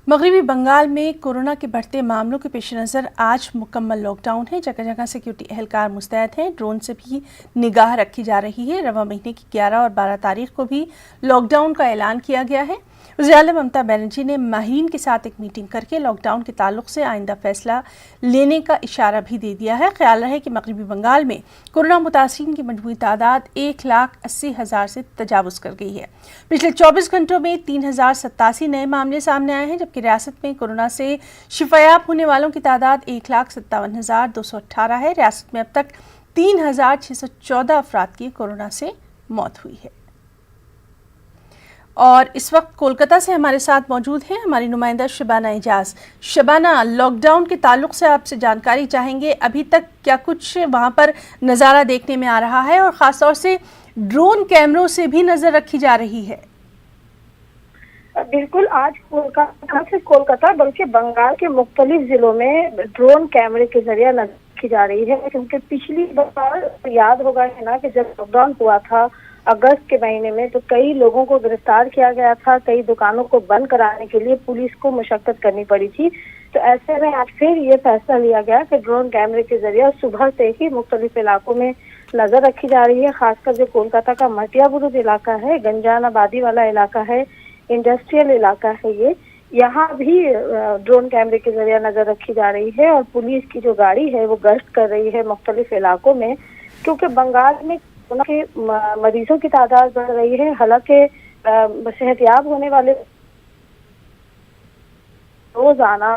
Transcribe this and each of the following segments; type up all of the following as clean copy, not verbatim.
مغربی بنگال میں کورونا کے بڑھتے معاملوں کے پیش نظر آج مکمل لاک ڈاؤن ہے۔ جگہ جگہ سیکیورٹی اہلکار مستعد ہیں۔ ڈرون سے بھی نگاہ رکھی جا رہی ہے۔ رواں مہینے کی 11 اور 12 تاریخ کو بھی لاک ڈاؤن کا اعلان کیا گیا ہے۔ وزیراعظم ممتا بنرجی نے ماہرین کے ساتھ ایک میٹنگ کر کے لاک ڈاؤن کے تعلق سے آئندہ فیصلہ لینے کا اشارہ بھی دے دیا ہے۔ خیال رہے کہ مغربی بنگال میں کورونا متاثرین کی مجموعی تعداد 1,80,000 سے تجاوز کر گئی ہے۔ پچھلے 24 گھنٹوں میں 3,087 نئے معاملے سامنے آئے ہیں، جبکہ ریاست میں کورونا سے شفایاب ہونے والوں کی تعداد 1,57,218 ہے۔ ریاست میں اب تک 3,614 افراد کی کورونا سے موت ہوئی ہے۔ اور اس وقت کولکتہ سے ہمارے ساتھ موجود ہیں ہماری نمائندہ شبانہ اعجاز۔ شبانہ، لاک ڈاؤن کے تعلق سے آپ سے جانکاری چاہیں گے، ابھی تک کیا کچھ وہاں پر نظارہ دیکھنے میں آ رہا ہے، اور خاص طور سے ڈرون کیمروں سے بھی نظر رکھی جا رہی ہے؟ بالکل، آج کولکتہ بلکہ بنگال کے مختلف ضلعوں میں ڈرون کیمرے کے ذریعے نظر رکھی جا رہی ہے، کیونکہ پچھلی بار یاد ہوگا نا کہ جب لاک ڈاؤن ہوا تھا اگست کے مہینے میں، تو کئی لوگوں کو گرفتار کیا گیا تھا، کئی دکانوں کو بند کرانے کے لیے پولیس کو مشقت کرنی پڑی تھی۔ تو ایسے میں آج پھر یہ فیصلہ لیا گیا کہ ڈرون کیمرے کے ذریعے صبح سے ہی مختلف علاقوں میں نظر رکھی جا رہی ہے، خاص کر جو کولکتہ کا مٹیا برود علاقہ ہے، گنجان آبادی والا علاقہ ہے، انڈسٹریل علاقہ ہے، یہاں بھی ڈرون کیمرے کے ذریعے نظر رکھی جا رہی ہے، اور پولیس کی جو گاڑی ہے وہ گشت کر رہی ہے مختلف علاقوں میں، کیونکہ بنگال میں کورونا کے مریضوں کی تعداد بڑھ رہی ہے۔ حالانکہ صحت یاب ہونے والے روزانہ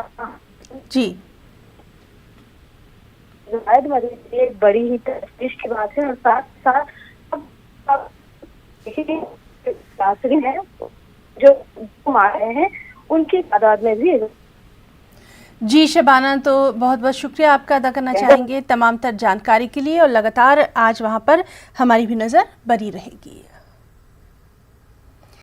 زائد مریض ایک بڑی ہی تشویش کی بات ہے، اور ساتھ ساتھ ہیں جو مار رہے ہیں ان کی تعداد میں بھی۔ جی شبانہ، تو بہت بہت شکریہ آپ کا ادا کرنا چاہیں گے تمام تر جانکاری کے لیے، اور لگاتار آج وہاں پر ہماری بھی نظر بری رہے گی۔